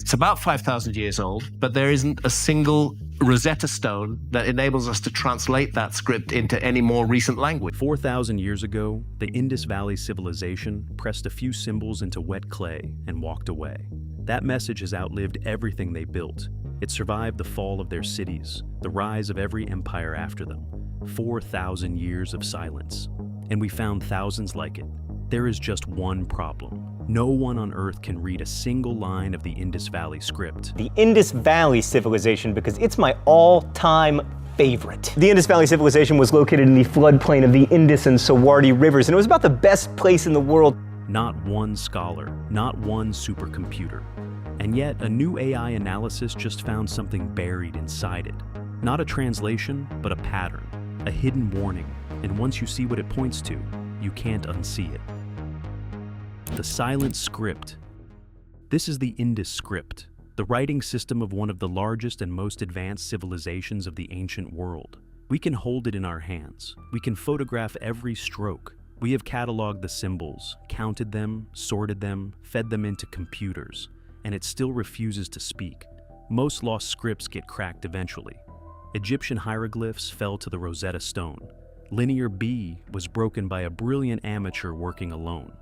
It's about 5,000 years old, but there isn't a single Rosetta Stone that enables us to translate that script into any more recent language. 4,000 years ago, the Indus Valley Civilization pressed a few symbols into wet clay and walked away. That message has outlived everything they built. It survived the fall of their cities, the rise of every empire after them. 4,000 years of silence. And we found thousands like it. There is just one problem. No one on Earth can read a single line of the Indus Valley script. The Indus Valley Civilization, because it's my all-time favorite. The Indus Valley Civilization was located in the floodplain of the Indus and Sawardi rivers, and it was about the best place in the world. Not one scholar, not one supercomputer. And yet, a new AI analysis just found something buried inside it. Not a translation, but a pattern, a hidden warning. And once you see what it points to, you can't unsee it. The silent script. This is the Indus script, the writing system of one of the largest and most advanced civilizations of the ancient world. We can hold it in our hands. We can photograph every stroke. We have cataloged the symbols, counted them, sorted them, fed them into computers, and it still refuses to speak. Most lost scripts get cracked eventually. Egyptian hieroglyphs fell to the Rosetta Stone. Linear B was broken by a brilliant amateur working alone.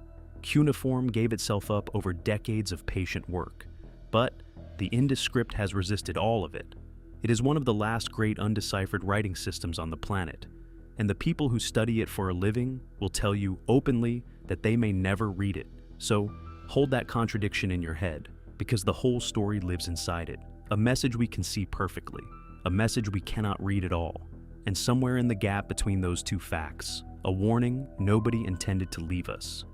Cuneiform gave itself up over decades of patient work. But the Indus script has resisted all of it. It is one of the last great undeciphered writing systems on the planet, and the people who study it for a living will tell you openly that they may never read it. So hold that contradiction in your head, because the whole story lives inside it. A message we can see perfectly, a message we cannot read at all, and somewhere in the gap between those two facts, a warning nobody intended to leave us.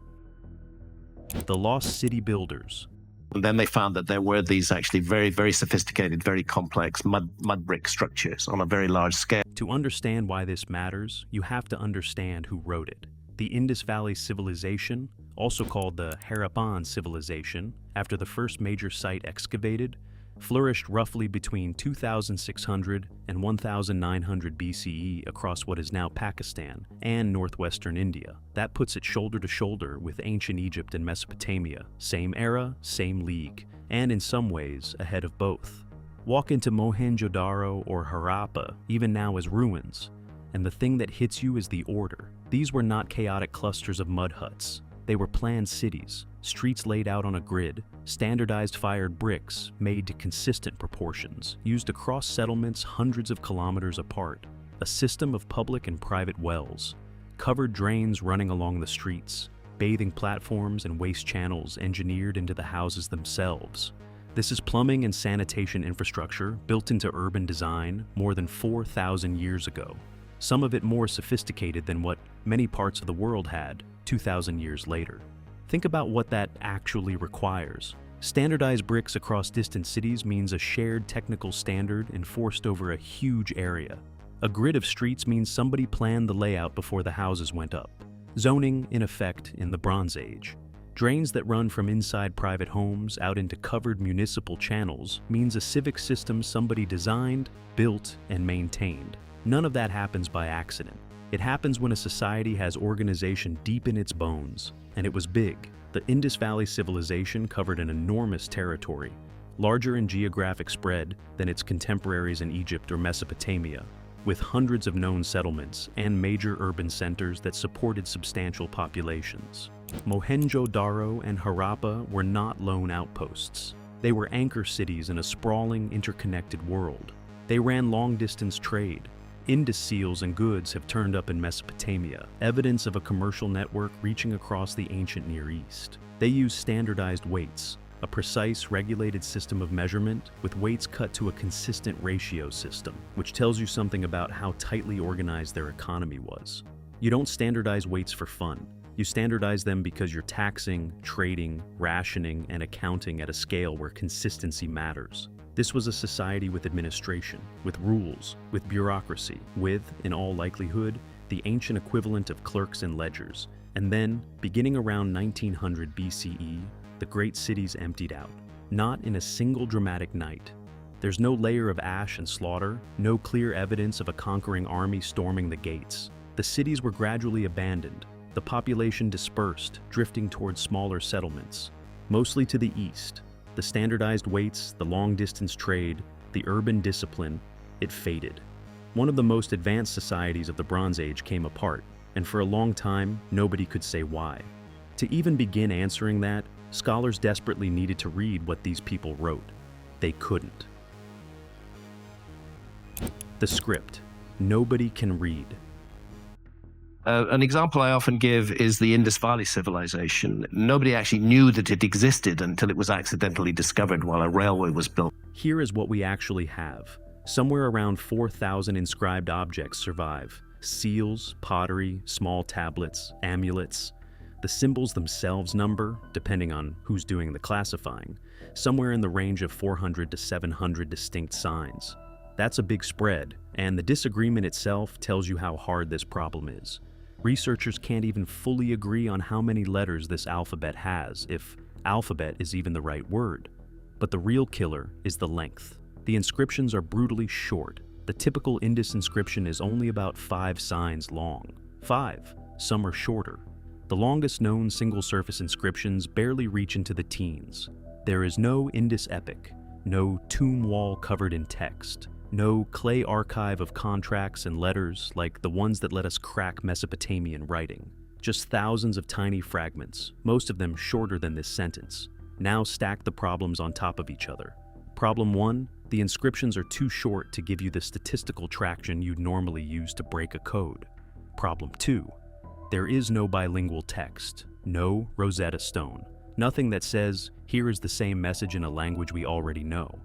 The Lost City Builders. And then they found that there were these actually very, very sophisticated, very complex mud brick structures on a very large scale. To understand why this matters, you have to understand who wrote it. The Indus Valley Civilization, also called the Harappan Civilization, after the first major site excavated, flourished roughly between 2600 and 1900 BCE across what is now Pakistan and northwestern India. That puts it shoulder to shoulder with ancient Egypt and Mesopotamia, same era, same league, and in some ways ahead of both. Walk into Mohenjo-Daro or Harappa, even now as ruins, and the thing that hits you is the order. These were not chaotic clusters of mud huts. They were planned cities, streets laid out on a grid, standardized fired bricks made to consistent proportions, used across settlements hundreds of kilometers apart, a system of public and private wells, covered drains running along the streets, bathing platforms and waste channels engineered into the houses themselves. This is plumbing and sanitation infrastructure built into urban design more than 4,000 years ago, some of it more sophisticated than what many parts of the world had 2,000 years later. Think about what that actually requires. Standardized bricks across distant cities means a shared technical standard enforced over a huge area. A grid of streets means somebody planned the layout before the houses went up. Zoning, in effect, in the Bronze Age. Drains that run from inside private homes out into covered municipal channels means a civic system somebody designed, built, and maintained. None of that happens by accident. It happens when a society has organization deep in its bones, and it was big. The Indus Valley Civilization covered an enormous territory, larger in geographic spread than its contemporaries in Egypt or Mesopotamia, with hundreds of known settlements and major urban centers that supported substantial populations. Mohenjo-Daro and Harappa were not lone outposts. They were anchor cities in a sprawling, interconnected world. They ran long-distance trade. Indus seals and goods have turned up in Mesopotamia, evidence of a commercial network reaching across the ancient Near East. They use standardized weights, a precise, regulated system of measurement with weights cut to a consistent ratio system, which tells you something about how tightly organized their economy was. You don't standardize weights for fun. You standardize them because you're taxing, trading, rationing, and accounting at a scale where consistency matters. This was a society with administration, with rules, with bureaucracy, with, in all likelihood, the ancient equivalent of clerks and ledgers. And then, beginning around 1900 BCE, the great cities emptied out, not in a single dramatic night. There's no layer of ash and slaughter, no clear evidence of a conquering army storming the gates. The cities were gradually abandoned, the population dispersed, drifting towards smaller settlements, mostly to the east. The standardized weights, the long-distance trade, the urban discipline, it faded. One of the most advanced societies of the Bronze Age came apart, and for a long time, nobody could say why. To even begin answering that, scholars desperately needed to read what these people wrote. They couldn't. The script. Nobody can read. An example I often give is the Indus Valley Civilization. Nobody actually knew that it existed until it was accidentally discovered while a railway was built. Here is what we actually have. Somewhere around 4,000 inscribed objects survive. Seals, pottery, small tablets, amulets. The symbols themselves number, depending on who's doing the classifying, somewhere in the range of 400 to 700 distinct signs. That's a big spread, and the disagreement itself tells you how hard this problem is. Researchers can't even fully agree on how many letters this alphabet has, if alphabet is even the right word. But the real killer is the length. The inscriptions are brutally short. The typical Indus inscription is only about 5 signs long. 5. Some are shorter. The longest known single-surface inscriptions barely reach into the teens. There is no Indus epic, no tomb wall covered in text, no clay archive of contracts and letters like the ones that let us crack Mesopotamian writing. Just thousands of tiny fragments, most of them shorter than this sentence. Now stack the problems on top of each other. Problem 1, the inscriptions are too short to give you the statistical traction you'd normally use to break a code. Problem 2, there is no bilingual text, no Rosetta Stone, nothing that says, here is the same message in a language we already know.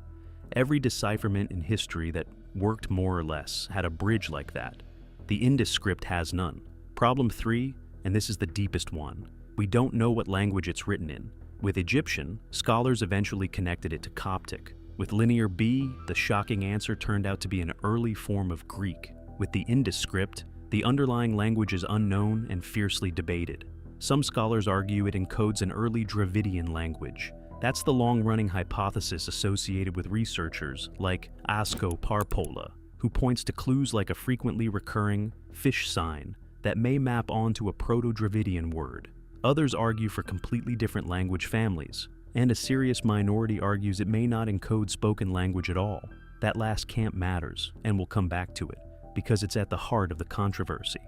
Every decipherment in history that worked more or less had a bridge like that. The Indus script has none. Problem 3, and this is the deepest one, we don't know what language it's written in. With Egyptian, scholars eventually connected it to Coptic. With Linear B, the shocking answer turned out to be an early form of Greek. With the Indus script, the underlying language is unknown and fiercely debated. Some scholars argue it encodes an early Dravidian language. That's the long-running hypothesis associated with researchers like Asko Parpola, who points to clues like a frequently recurring fish sign that may map onto a Proto-Dravidian word. Others argue for completely different language families, and a serious minority argues it may not encode spoken language at all. That last camp matters, and we'll come back to it, because it's at the heart of the controversy.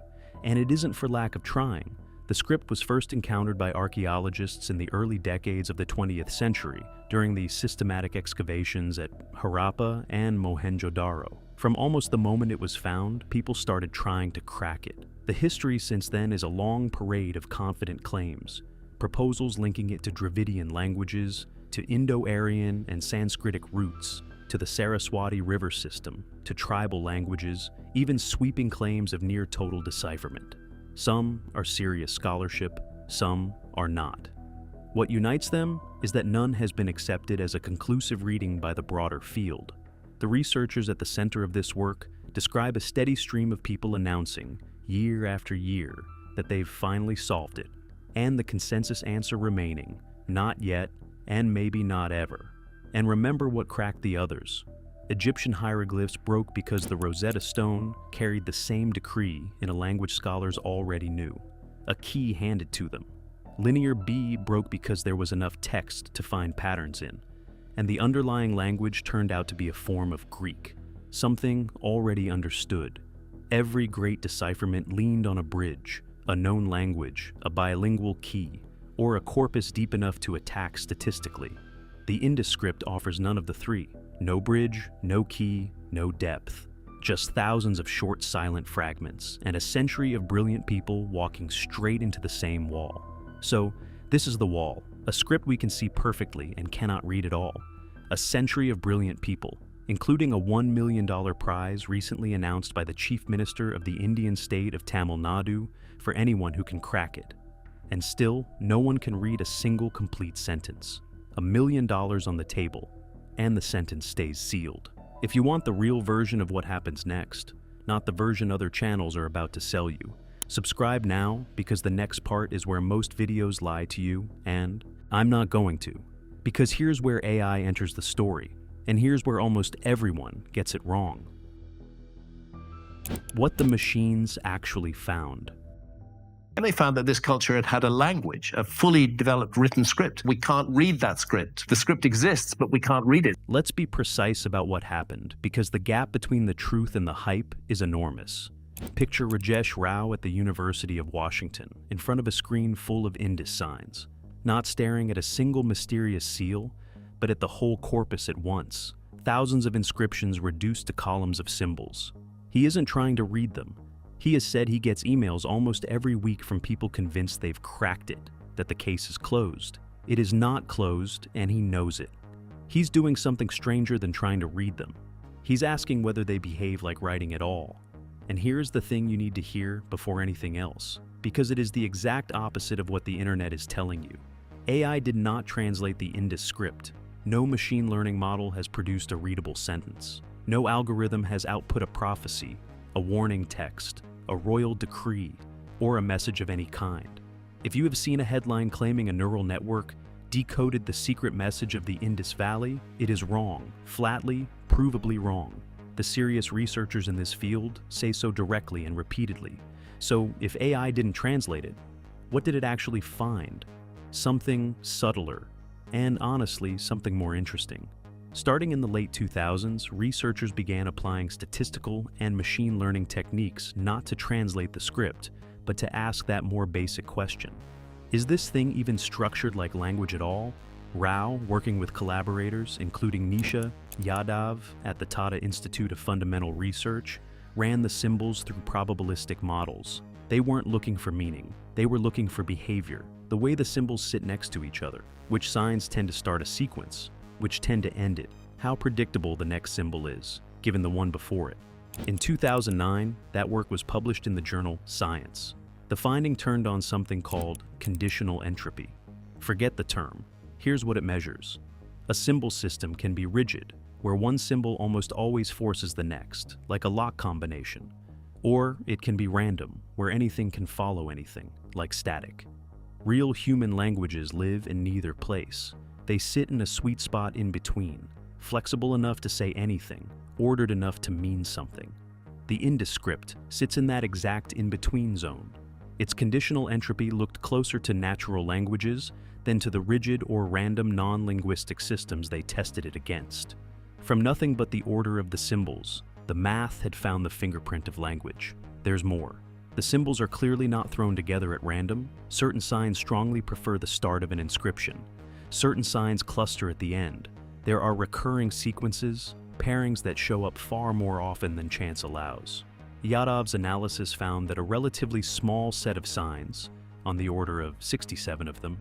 And it isn't for lack of trying. The script was first encountered by archaeologists in the early decades of the 20th century during the systematic excavations at Harappa and Mohenjo-Daro. From almost the moment it was found, people started trying to crack it. The history since then is a long parade of confident claims, proposals linking it to Dravidian languages, to Indo-Aryan and Sanskritic roots, to the Saraswati river system, to tribal languages, even sweeping claims of near-total decipherment. Some are serious scholarship, some are not. What unites them is that none has been accepted as a conclusive reading by the broader field. The researchers at the center of this work describe a steady stream of people announcing, year after year, that they've finally solved it, and the consensus answer remaining, not yet, and maybe not ever. And remember what cracked the others. Egyptian hieroglyphs broke because the Rosetta Stone carried the same decree in a language scholars already knew, a key handed to them. Linear B broke because there was enough text to find patterns in, and the underlying language turned out to be a form of Greek, something already understood. Every great decipherment leaned on a bridge, a known language, a bilingual key, or a corpus deep enough to attack statistically. The Indus script offers none of the three. No bridge, no key, no depth. Just thousands of short, silent fragments, and a century of brilliant people walking straight into the same wall. So, this is the wall, a script we can see perfectly and cannot read at all. A century of brilliant people, including a $1 million prize recently announced by the Chief Minister of the Indian state of Tamil Nadu for anyone who can crack it. And still, no one can read a single complete sentence. $1 million on the table, and the sentence stays sealed. If you want the real version of what happens next, not the version other channels are about to sell you, subscribe now, because the next part is where most videos lie to you, and I'm not going to. Because here's where AI enters the story, and here's where almost everyone gets it wrong. What the machines actually found. And they found that this culture had had a language, a fully developed written script. We can't read that script. The script exists, but we can't read it. Let's be precise about what happened, because the gap between the truth and the hype is enormous. Picture Rajesh Rao at the University of Washington, in front of a screen full of Indus signs, not staring at a single mysterious seal, but at the whole corpus at once, thousands of inscriptions reduced to columns of symbols. He isn't trying to read them. He has said he gets emails almost every week from people convinced they've cracked it, that the case is closed. It is not closed, and he knows it. He's doing something stranger than trying to read them. He's asking whether they behave like writing at all. And here's the thing you need to hear before anything else, because it is the exact opposite of what the internet is telling you. AI did not translate the Indus script. No machine learning model has produced a readable sentence. No algorithm has output a prophecy, a warning text, a royal decree, or a message of any kind. If you have seen a headline claiming a neural network decoded the secret message of the Indus Valley, it is wrong, flatly, provably wrong. The serious researchers in this field say so directly and repeatedly. So if AI didn't translate it, what did it actually find? Something subtler, and honestly, something more interesting. Starting in the late 2000s, researchers began applying statistical and machine learning techniques not to translate the script, but to ask that more basic question. Is this thing even structured like language at all? Rao, working with collaborators, including Nisha Yadav at the Tata Institute of Fundamental Research, ran the symbols through probabilistic models. They weren't looking for meaning. They were looking for behavior, the way the symbols sit next to each other, which signs tend to start a sequence, which tend to end it, how predictable the next symbol is, given the one before it. In 2009, that work was published in the journal Science. The finding turned on something called conditional entropy. Forget the term. Here's what it measures. A symbol system can be rigid, where one symbol almost always forces the next, like a lock combination. Or it can be random, where anything can follow anything, like static. Real human languages live in neither place. They sit in a sweet spot in between, flexible enough to say anything, ordered enough to mean something. The Indus script sits in that exact in-between zone. Its conditional entropy looked closer to natural languages than to the rigid or random non-linguistic systems they tested it against. From nothing but the order of the symbols, the math had found the fingerprint of language. There's more. The symbols are clearly not thrown together at random. Certain signs strongly prefer the start of an inscription. Certain signs cluster at the end. There are recurring sequences, pairings that show up far more often than chance allows. Yadav's analysis found that a relatively small set of signs, on the order of 67 of them,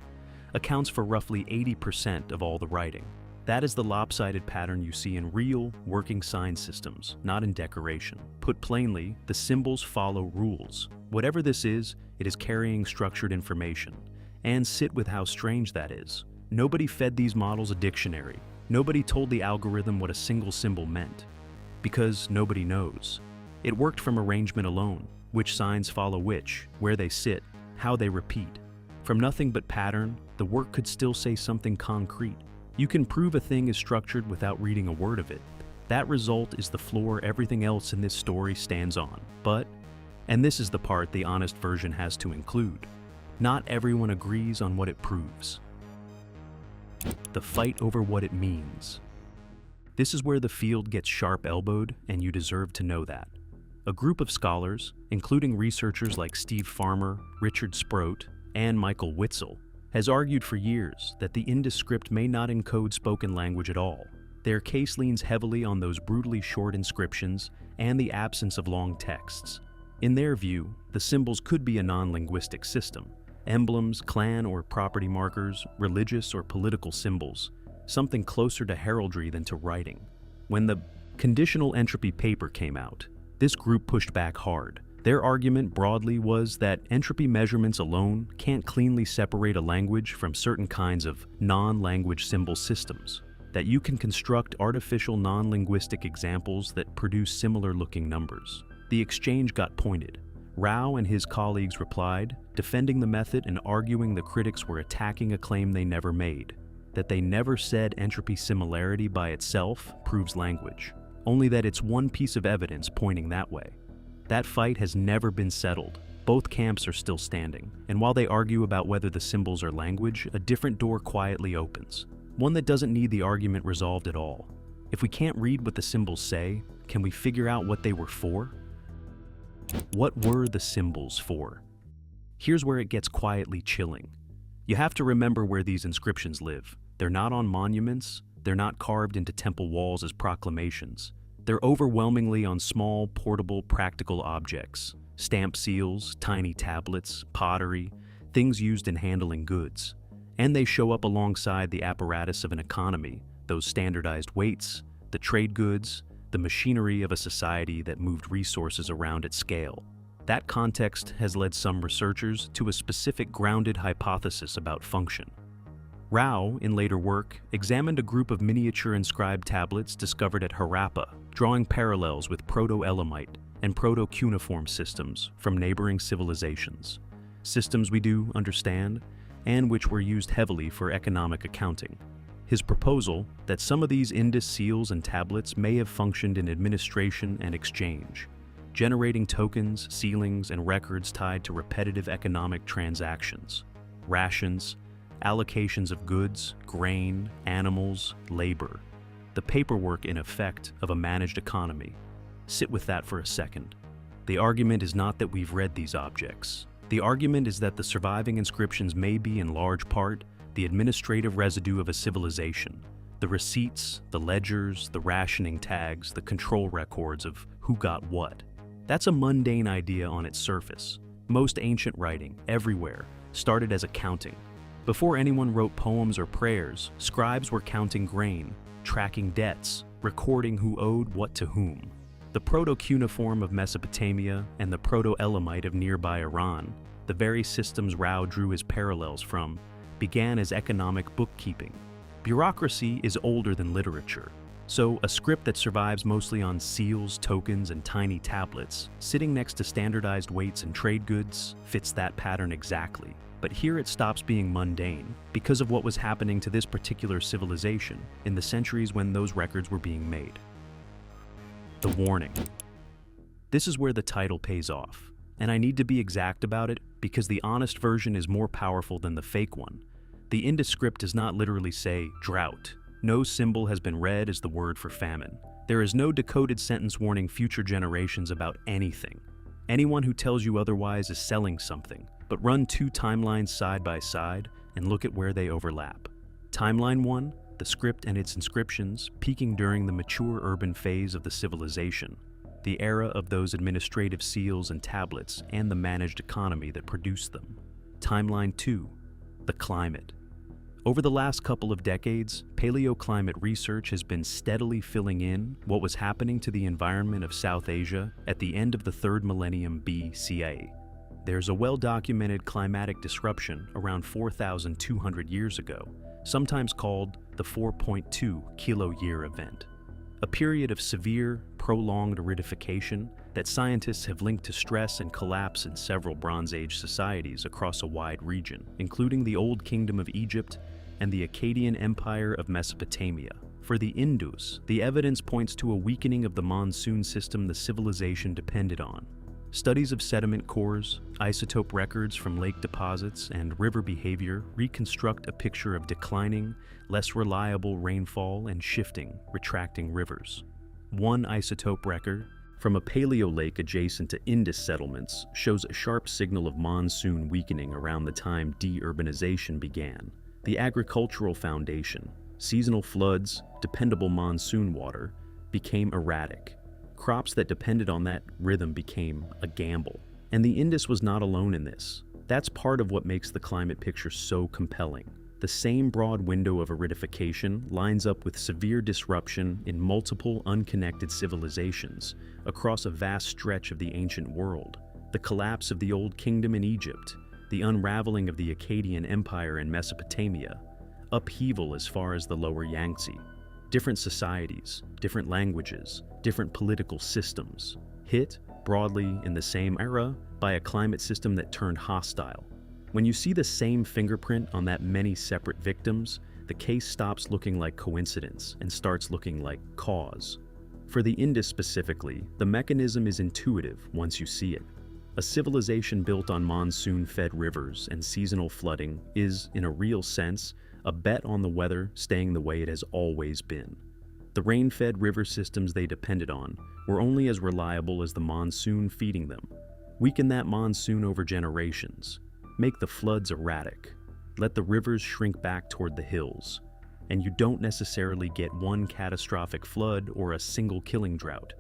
accounts for roughly 80% of all the writing. That is the lopsided pattern you see in real, working sign systems, not in decoration. Put plainly, the symbols follow rules. Whatever this is, it is carrying structured information. And sit with how strange that is. Nobody fed these models a dictionary. Nobody told the algorithm what a single symbol meant. Because nobody knows. It worked from arrangement alone, which signs follow which, where they sit, how they repeat. From nothing but pattern, the work could still say something concrete. You can prove a thing is structured without reading a word of it. That result is the floor everything else in this story stands on. But, and this is the part the honest version has to include, not everyone agrees on what it proves. The fight over what it means. This is where the field gets sharp-elbowed, and you deserve to know that. A group of scholars, including researchers like Steve Farmer, Richard Sproat, and Michael Witzel, has argued for years that the Indus script may not encode spoken language at all. Their case leans heavily on those brutally short inscriptions and the absence of long texts. In their view, the symbols could be a non-linguistic system. Emblems, clan or property markers, religious or political symbols, something closer to heraldry than to writing. When the conditional entropy paper came out, this group pushed back hard. Their argument broadly was that entropy measurements alone can't cleanly separate a language from certain kinds of non-language symbol systems, that you can construct artificial non-linguistic examples that produce similar-looking numbers. The exchange got pointed. Rao and his colleagues replied, defending the method and arguing the critics were attacking a claim they never made, that they never said entropy similarity by itself proves language, only that it's one piece of evidence pointing that way. That fight has never been settled, Both camps are still standing, and while they argue about whether the symbols are language, a different door quietly opens, one that doesn't need the argument resolved at all. If we can't read what the symbols say, can we figure out what they were for? What were the symbols for? Here's where it gets quietly chilling. You have to remember where these inscriptions live. They're not on monuments, they're not carved into temple walls as proclamations. They're overwhelmingly on small, portable, practical objects. Stamp seals, tiny tablets, pottery, things used in handling goods. And they show up alongside the apparatus of an economy, those standardized weights, the trade goods, the machinery of a society that moved resources around at scale. That context has led some researchers to a specific grounded hypothesis about function. Rao, in later work, examined a group of miniature inscribed tablets discovered at Harappa, drawing parallels with proto-Elamite and proto-cuneiform systems from neighboring civilizations, systems we do understand, and which were used heavily for economic accounting. His proposal that some of these Indus seals and tablets may have functioned in administration and exchange, generating tokens, sealings, and records tied to repetitive economic transactions, rations, allocations of goods, grain, animals, labor, the paperwork in effect of a managed economy. Sit with that for a second. The argument is not that we've read these objects. The argument is that the surviving inscriptions may be in large part the administrative residue of a civilization, the receipts, the ledgers, the rationing tags, the control records of who got what. That's a mundane idea on its surface. Most ancient writing, everywhere, started as accounting. Before anyone wrote poems or prayers, scribes were counting grain, tracking debts, recording who owed what to whom. The proto-cuneiform of Mesopotamia and the proto-Elamite of nearby Iran, the very systems Rao drew his parallels from, began as economic bookkeeping. Bureaucracy is older than literature, so a script that survives mostly on seals, tokens, and tiny tablets, sitting next to standardized weights and trade goods, fits that pattern exactly. But here it stops being mundane because of what was happening to this particular civilization in the centuries when those records were being made. The warning. This is where the title pays off, and I need to be exact about it because the honest version is more powerful than the fake one. The Indus script does not literally say drought. No symbol has been read as the word for famine. There is no decoded sentence warning future generations about anything. Anyone who tells you otherwise is selling something, but run two timelines side by side and look at where they overlap. Timeline 1, the script and its inscriptions peaking during the mature urban phase of the civilization, the era of those administrative seals and tablets and the managed economy that produced them. Timeline 2, the climate. Over the last couple of decades, paleoclimate research has been steadily filling in what was happening to the environment of South Asia at the end of the 3rd millennium BCE. There's a well-documented climatic disruption around 4,200 years ago, sometimes called the 4.2 kilo-year event, a period of severe, prolonged aridification that scientists have linked to stress and collapse in several Bronze Age societies across a wide region, including the Old Kingdom of Egypt and the Akkadian Empire of Mesopotamia. For the Indus, the evidence points to a weakening of the monsoon system the civilization depended on. Studies of sediment cores, isotope records from lake deposits, and river behavior reconstruct a picture of declining, less reliable rainfall and shifting, retracting rivers. One isotope record from a paleo lake adjacent to Indus settlements shows a sharp signal of monsoon weakening around the time de-urbanization began. The agricultural foundation, seasonal floods, dependable monsoon water, became erratic. Crops that depended on that rhythm became a gamble. And the Indus was not alone in this. That's part of what makes the climate picture so compelling. The same broad window of aridification lines up with severe disruption in multiple unconnected civilizations across a vast stretch of the ancient world. The collapse of the Old Kingdom in Egypt, the unraveling of the Akkadian Empire in Mesopotamia, upheaval as far as the lower Yangtze. Different societies, different languages, different political systems, hit, broadly in the same era, by a climate system that turned hostile. When you see the same fingerprint on that many separate victims, the case stops looking like coincidence and starts looking like cause. For the Indus specifically, the mechanism is intuitive once you see it. A civilization built on monsoon-fed rivers and seasonal flooding is, in a real sense, a bet on the weather staying the way it has always been. The rain-fed river systems they depended on were only as reliable as the monsoon feeding them. Weaken that monsoon over generations. Make the floods erratic. Let the rivers shrink back toward the hills. And you don't necessarily get one catastrophic flood or a single killing drought.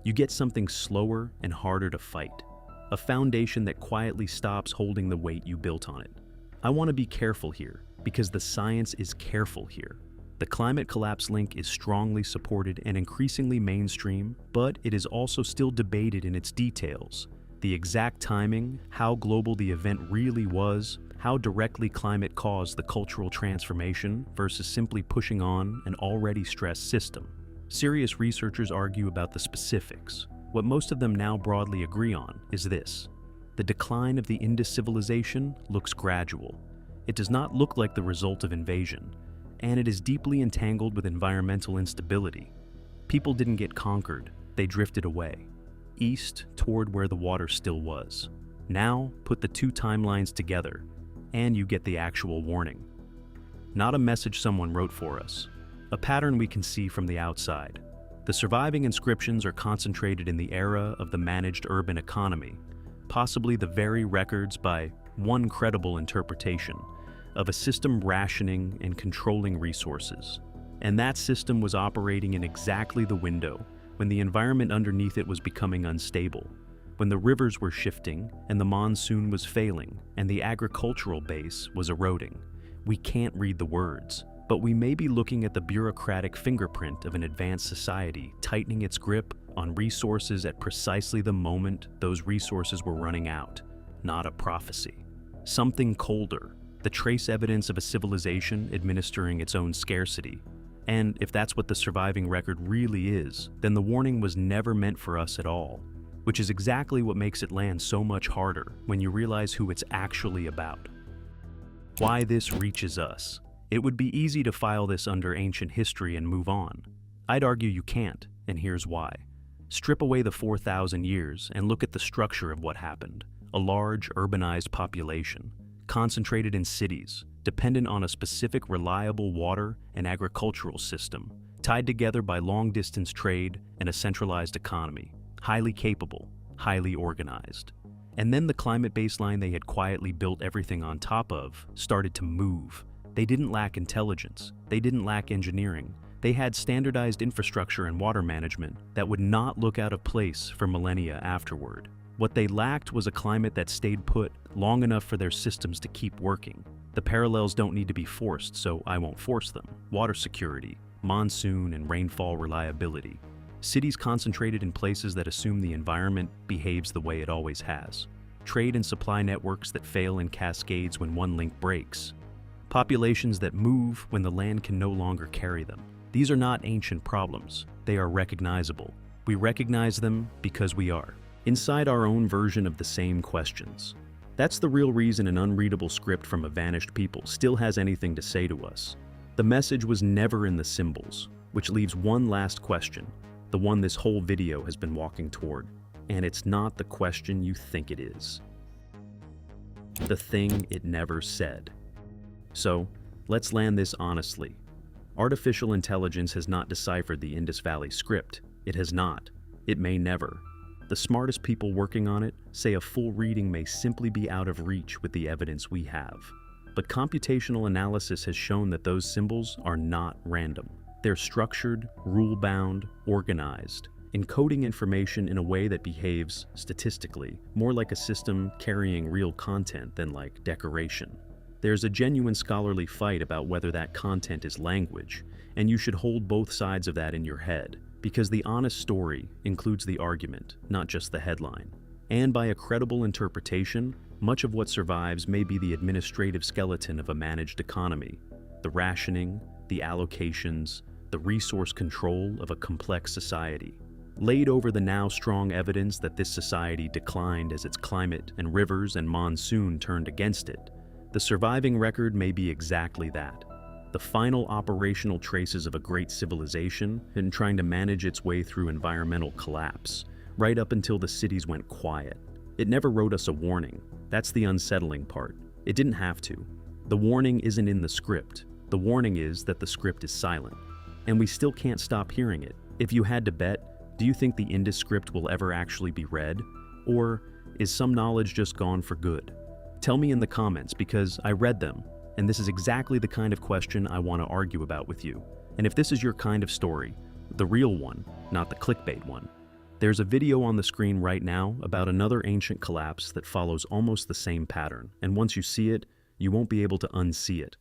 You get something slower and harder to fight. A foundation that quietly stops holding the weight you built on it. I want to be careful here, because the science is careful here. The climate collapse link is strongly supported and increasingly mainstream, but it is also still debated in its details. The exact timing, how global the event really was, how directly climate caused the cultural transformation versus simply pushing on an already stressed system. Serious researchers argue about the specifics. What most of them now broadly agree on is this: the decline of the Indus civilization looks gradual. It does not look like the result of invasion, and it is deeply entangled with environmental instability. People didn't get conquered, they drifted away, east toward where the water still was. Now, put the two timelines together, and you get the actual warning. Not a message someone wrote for us, a pattern we can see from the outside. The surviving inscriptions are concentrated in the era of the managed urban economy, possibly the very records, by one credible interpretation, of a system rationing and controlling resources. And that system was operating in exactly the window when the environment underneath it was becoming unstable, when the rivers were shifting and the monsoon was failing and the agricultural base was eroding. We can't read the words, but we may be looking at the bureaucratic fingerprint of an advanced society tightening its grip on resources at precisely the moment those resources were running out, not a prophecy. Something colder, the trace evidence of a civilization administering its own scarcity. And if that's what the surviving record really is, then the warning was never meant for us at all, which is exactly what makes it land so much harder when you realize who it's actually about. Why this reaches us. It would be easy to file this under ancient history and move on. I'd argue you can't, and here's why. Strip away the 4,000 years and look at the structure of what happened. A large, urbanized population, concentrated in cities, dependent on a specific reliable water and agricultural system, tied together by long-distance trade and a centralized economy, highly capable, highly organized. And then the climate baseline they had quietly built everything on top of started to move. They didn't lack intelligence, they didn't lack engineering. They had standardized infrastructure and water management that would not look out of place for millennia afterward. What they lacked was a climate that stayed put long enough for their systems to keep working. The parallels don't need to be forced, so I won't force them. Water security, monsoon and rainfall reliability. Cities concentrated in places that assume the environment behaves the way it always has. Trade and supply networks that fail in cascades when one link breaks. Populations that move when the land can no longer carry them. These are not ancient problems. They are recognizable. We recognize them because we are inside our own version of the same questions. That's the real reason an unreadable script from a vanished people still has anything to say to us. The message was never in the symbols, which leaves one last question, the one this whole video has been walking toward. And it's not the question you think it is. The thing it never said. So, let's land this honestly. Artificial intelligence has not deciphered the Indus Valley script. It has not. It may never. The smartest people working on it say a full reading may simply be out of reach with the evidence we have. But computational analysis has shown that those symbols are not random. They're structured, rule-bound, organized, encoding information in a way that behaves, statistically, more like a system carrying real content than like decoration. There's a genuine scholarly fight about whether that content is language, and you should hold both sides of that in your head, because the honest story includes the argument, not just the headline. And by a credible interpretation, much of what survives may be the administrative skeleton of a managed economy, the rationing, the allocations, the resource control of a complex society, laid over the now strong evidence that this society declined as its climate and rivers and monsoon turned against it. The surviving record may be exactly that. The final operational traces of a great civilization in trying to manage its way through environmental collapse, right up until the cities went quiet. It never wrote us a warning. That's the unsettling part. It didn't have to. The warning isn't in the script. The warning is that the script is silent. And we still can't stop hearing it. If you had to bet, do you think the Indus script will ever actually be read? Or is some knowledge just gone for good? Tell me in the comments, because I read them, and this is exactly the kind of question I want to argue about with you. And if this is your kind of story, the real one, not the clickbait one, there's a video on the screen right now about another ancient collapse that follows almost the same pattern, and once you see it, you won't be able to unsee it.